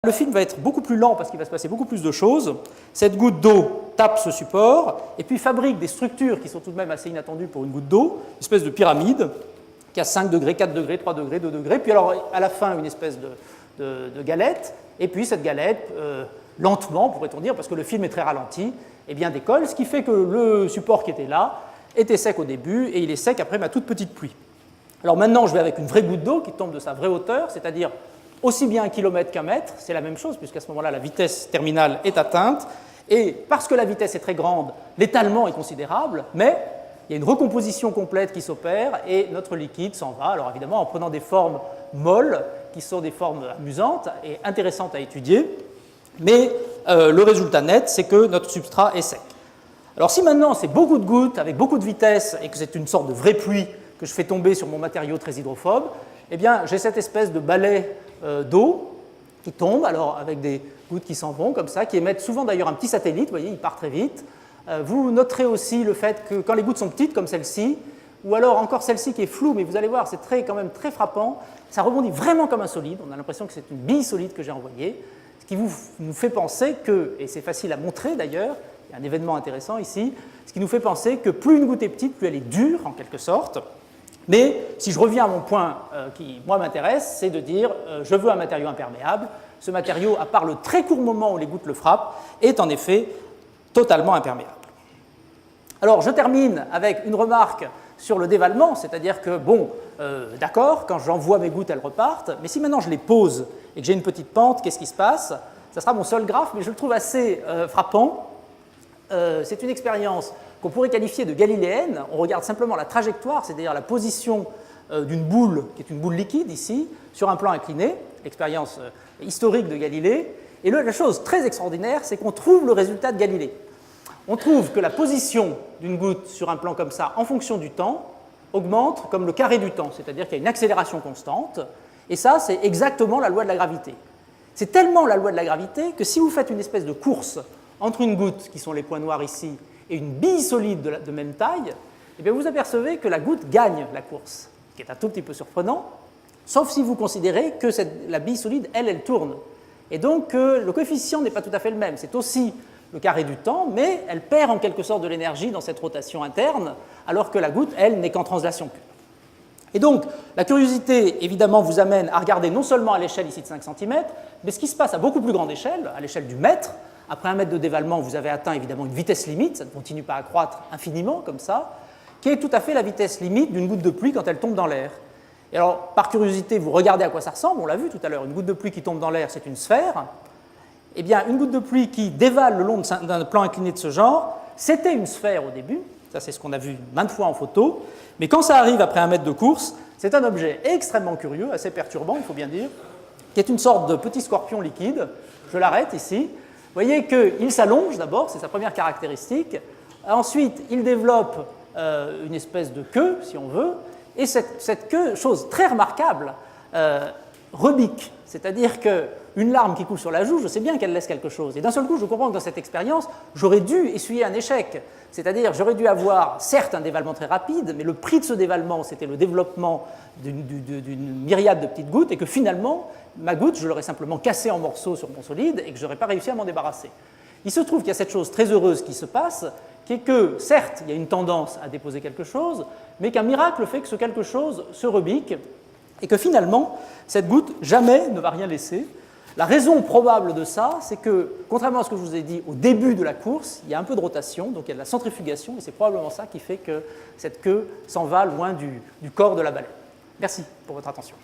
le film va être beaucoup plus lent parce qu'il va se passer beaucoup plus de choses. Cette goutte d'eau tape ce support et puis fabrique des structures qui sont tout de même assez inattendues pour une goutte d'eau, une espèce de pyramide qui a 5 degrés, 4 degrés, 3 degrés, 2 degrés, puis alors à la fin une espèce de galette, et puis cette galette, lentement pourrait-on dire, parce que le film est très ralenti, eh bien décolle, ce qui fait que le support qui était là était sec au début et il est sec après ma toute petite pluie. Alors maintenant je vais avec une vraie goutte d'eau qui tombe de sa vraie hauteur, c'est-à-dire aussi bien 1 km qu'1 mètre, c'est la même chose puisqu'à ce moment-là la vitesse terminale est atteinte, et parce que la vitesse est très grande, l'étalement est considérable, mais il y a une recomposition complète qui s'opère et notre liquide s'en va, alors évidemment en prenant des formes molles, qui sont des formes amusantes et intéressantes à étudier, mais le résultat net, c'est que notre substrat est sec. Alors si maintenant c'est beaucoup de gouttes avec beaucoup de vitesse et que c'est une sorte de vraie pluie que je fais tomber sur mon matériau très hydrophobe, eh bien j'ai cette espèce de balai d'eau qui tombe, alors avec des gouttes qui s'en vont comme ça, qui émettent souvent d'ailleurs un petit satellite, vous voyez, il part très vite. Vous noterez aussi le fait que quand les gouttes sont petites comme celle-ci, ou alors encore celle-ci qui est floue, mais vous allez voir, c'est quand même très frappant, ça rebondit vraiment comme un solide, on a l'impression que c'est une bille solide que j'ai envoyée, ce qui nous fait penser que, et c'est facile à montrer d'ailleurs, il y a un événement intéressant ici, ce qui nous fait penser que plus une goutte est petite, plus elle est dure en quelque sorte. Mais si je reviens à mon point qui, moi, m'intéresse, c'est de dire je veux un matériau imperméable. Ce matériau, à part le très court moment où les gouttes le frappent, est en effet totalement imperméable. Alors, je termine avec une remarque sur le dévalement, c'est-à-dire que, bon, d'accord, quand j'envoie mes gouttes, elles repartent, mais si maintenant je les pose et que j'ai une petite pente, qu'est-ce qui se passe? Ça sera mon seul graphe, mais je le trouve assez frappant. C'est une expérience qu'on pourrait qualifier de galiléenne. On regarde simplement la trajectoire, c'est-à-dire la position d'une boule, qui est une boule liquide ici, sur un plan incliné, l'expérience historique de Galilée. Et la chose très extraordinaire, c'est qu'on trouve le résultat de Galilée. On trouve que la position d'une goutte sur un plan comme ça, en fonction du temps, augmente comme le carré du temps, c'est-à-dire qu'il y a une accélération constante, et ça, c'est exactement la loi de la gravité. C'est tellement la loi de la gravité que si vous faites une espèce de course entre une goutte, qui sont les points noirs ici, et une bille solide de même taille, eh bien vous apercevez que la goutte gagne la course, ce qui est un tout petit peu surprenant, sauf si vous considérez que la bille solide, elle tourne. Et donc le coefficient n'est pas tout à fait le même, c'est aussi le carré du temps, mais elle perd en quelque sorte de l'énergie dans cette rotation interne, alors que la goutte, elle, n'est qu'en translation pure. Et donc, la curiosité, évidemment, vous amène à regarder non seulement à l'échelle ici de 5 cm, mais ce qui se passe à beaucoup plus grande échelle, à l'échelle du mètre. Après 1 mètre de dévalement, vous avez atteint évidemment une vitesse limite, ça ne continue pas à croître infiniment comme ça, qui est tout à fait la vitesse limite d'une goutte de pluie quand elle tombe dans l'air. Et alors, par curiosité, vous regardez à quoi ça ressemble, on l'a vu tout à l'heure, une goutte de pluie qui tombe dans l'air, c'est une sphère. Eh bien, une goutte de pluie qui dévale le long d'un plan incliné de ce genre, c'était une sphère au début, ça c'est ce qu'on a vu maintes fois en photo, mais quand ça arrive après 1 mètre de course, c'est un objet extrêmement curieux, assez perturbant, il faut bien dire, qui est une sorte de petit scorpion liquide. Je l'arrête ici. Vous voyez qu'il s'allonge d'abord, c'est sa première caractéristique. Ensuite, il développe une espèce de queue, si on veut, et cette queue, chose très remarquable, rebique, c'est-à-dire qu'une larme qui coule sur la joue, je sais bien qu'elle laisse quelque chose. Et d'un seul coup, je comprends que dans cette expérience, j'aurais dû essuyer un échec. C'est-à-dire, j'aurais dû avoir, certes, un dévalement très rapide, mais le prix de ce dévalement, c'était le développement d'une myriade de petites gouttes, et que finalement, ma goutte, je l'aurais simplement cassée en morceaux sur mon solide, et que je n'aurais pas réussi à m'en débarrasser. Il se trouve qu'il y a cette chose très heureuse qui se passe, qui est que, certes, il y a une tendance à déposer quelque chose, mais qu'un miracle fait que ce quelque chose se rebique, et que finalement, cette goutte jamais ne va rien laisser. La raison probable de ça, c'est que, contrairement à ce que je vous ai dit au début de la course, il y a un peu de rotation, donc il y a de la centrifugation, et c'est probablement ça qui fait que cette queue s'en va loin du corps de la baleine. Merci pour votre attention.